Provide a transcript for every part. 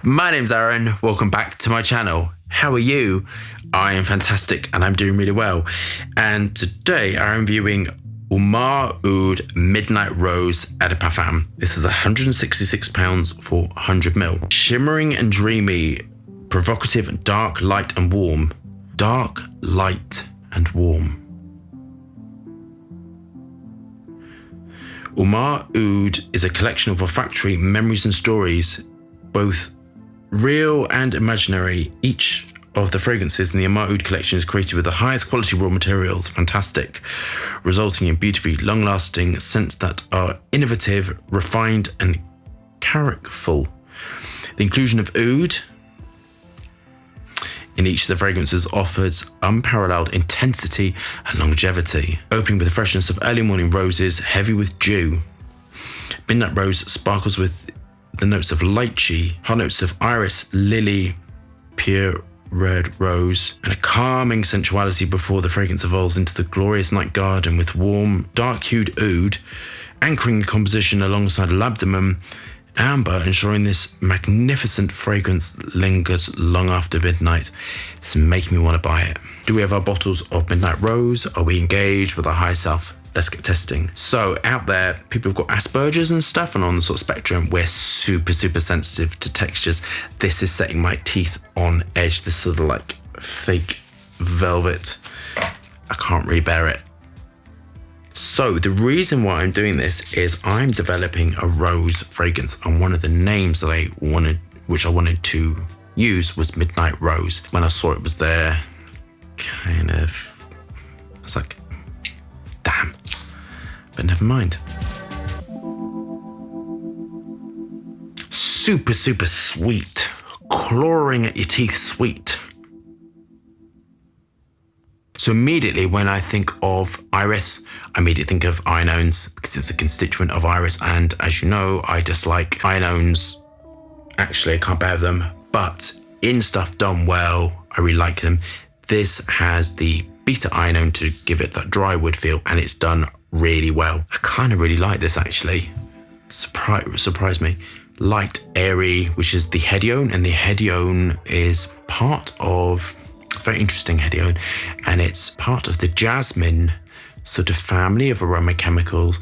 My name's Aaron, welcome back to my channel. How are you? I am fantastic and I'm doing really well. And today I'm reviewing Amouroud Midnight Rose Eau de Parfum. This is £166 for 100ml. Shimmering and dreamy, provocative, dark, light and warm. Dark, light and warm. Amouroud is a collection of olfactory memories and stories, both real and imaginary. Each of the fragrances in the Amouroud collection is created with the highest quality raw materials, fantastic, resulting in beautifully long-lasting scents that are innovative, refined, and characterful. The inclusion of oud in each of the fragrances offers unparalleled intensity and longevity, opening with the freshness of early morning roses, heavy with dew. Midnight Rose sparkles with the notes of lychee, hot notes of iris, lily, pure red rose, and a calming sensuality before the fragrance evolves into the glorious night garden with warm, dark-hued oud, anchoring the composition alongside labdanum, amber, ensuring this magnificent fragrance lingers long after midnight. It's making me want to buy it. Do we have our bottles of Midnight Rose? Are we engaged with our high self? Let's get testing. So out there, people have got Asperger's and stuff, and on the sort of spectrum, we're super sensitive to textures. This is setting my teeth on edge. This sort of like fake velvet. I can't really bear it. So the reason why I'm doing this is I'm developing a rose fragrance, and one of the names that I wanted to use was Midnight Rose. When I saw it was there, it's like, damn, but never mind. Super sweet, clawing at your teeth sweet. So immediately when I think of iris, I immediately think of inones because it's a constituent of iris. And as you know, I dislike inones. Actually, I can't bear them, but in stuff done well, I really like them. This has the beta inone to give it that dry wood feel, and it's done really well. I kind of really like this actually. Surprised me. Light, airy, which is the hedione, and the hedione is part of very interesting hedione, and it's part of the jasmine sort of family of aroma chemicals,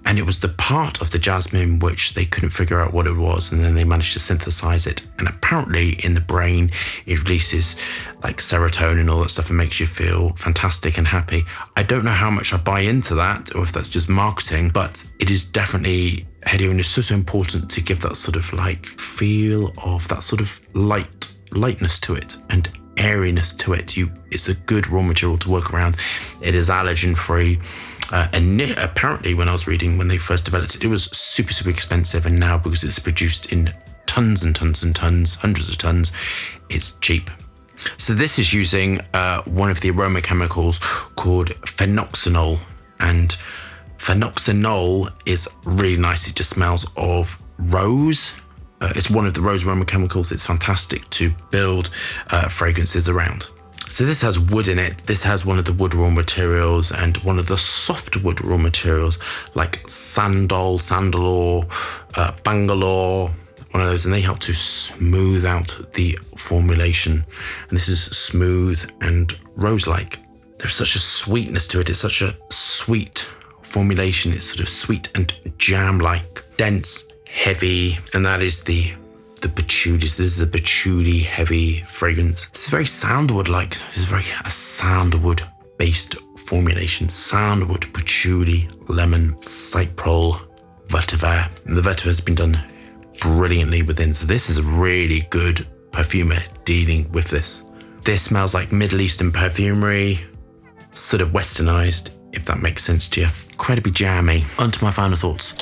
and it was the part of the jasmine which they couldn't figure out what it was, and then they managed to synthesize it, and apparently in the brain it releases like serotonin and all that stuff and makes you feel fantastic and happy. I don't know how much I buy into that or if that's just marketing, but it is definitely, hedione is so important to give that sort of like feel of that sort of lightness to it and airiness to it. It's a good raw material to work around. It is allergen free, and apparently when I was reading, when they first developed it, it was super expensive, and now because it's produced in tons and tons and tons, hundreds of tons, it's cheap. So this is using one of the aroma chemicals called phenoxanol, and phenoxanol is really nice. It just smells of rose. It's one of the rose aroma chemicals. It's fantastic to build fragrances around. So this has wood in it. This has one of the wood raw materials and one of the soft wood raw materials like sandal, bangalore, one of those, and they help to smooth out the formulation. And this is smooth and rose-like. There's such a sweetness to it. It's such a sweet formulation. It's sort of sweet and jam-like, dense, heavy, and that is the patchouli. This is a patchouli heavy fragrance. It's very sandalwood-like. This is very a sandalwood-based formulation. Sandalwood, patchouli, lemon, cyprol, vetiver. And the vetiver has been done brilliantly within. So this is a really good perfumer dealing with this. This smells like Middle Eastern perfumery, sort of westernized, if that makes sense to you. Incredibly jammy. On to my final thoughts.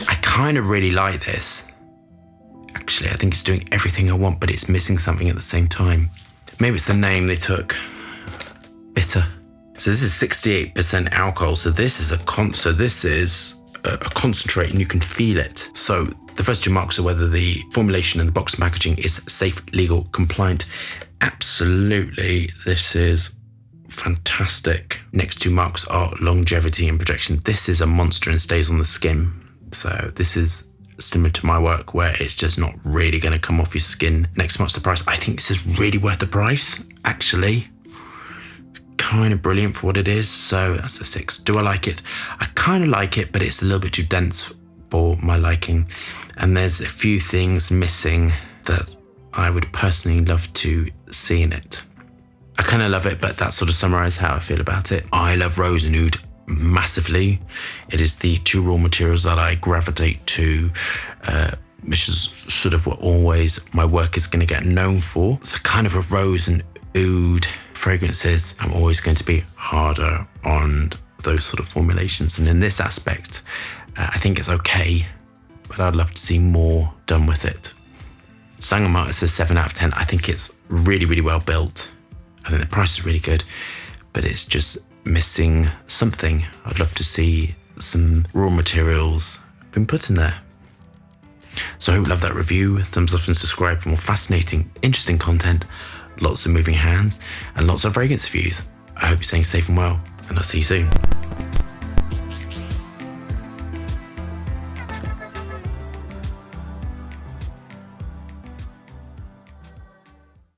I kind of really like this. Actually, I think it's doing everything I want, but it's missing something at the same time. Maybe it's the name they took. Bitter. So this is 68% alcohol. So this is a concentrate, and you can feel it. So the first two marks are whether the formulation and the box and packaging is safe, legal, compliant. Absolutely, this is fantastic. Next two marks are longevity and projection. This is a monster and stays on the skin. So this is similar to my work, where it's just not really going to come off your skin next to much the price. I think this is really worth the price, actually. Kind of brilliant for what it is, so that's a 6. Do I like it? I kind of like it, but it's a little bit too dense for my liking, and there's a few things missing that I would personally love to see in it. I kind of love it, but that sort of summarizes how I feel about it. I love rose and oud massively. It is the two raw materials that I gravitate to, which is sort of what always my work is going to get known for. So kind of a rose and oud fragrances, I'm always going to be harder on those sort of formulations. And in this aspect, I think it's okay, but I'd love to see more done with it. Sangomar is a 7 out of 10. I think it's really, really well built. I think the price is really good, but it's just missing something. I'd love to see some raw materials been put in there. So I hope you love that review. Thumbs up and subscribe for more fascinating, interesting content, lots of moving hands, and lots of fragrance reviews. I hope you're staying safe and well, and I'll see you soon.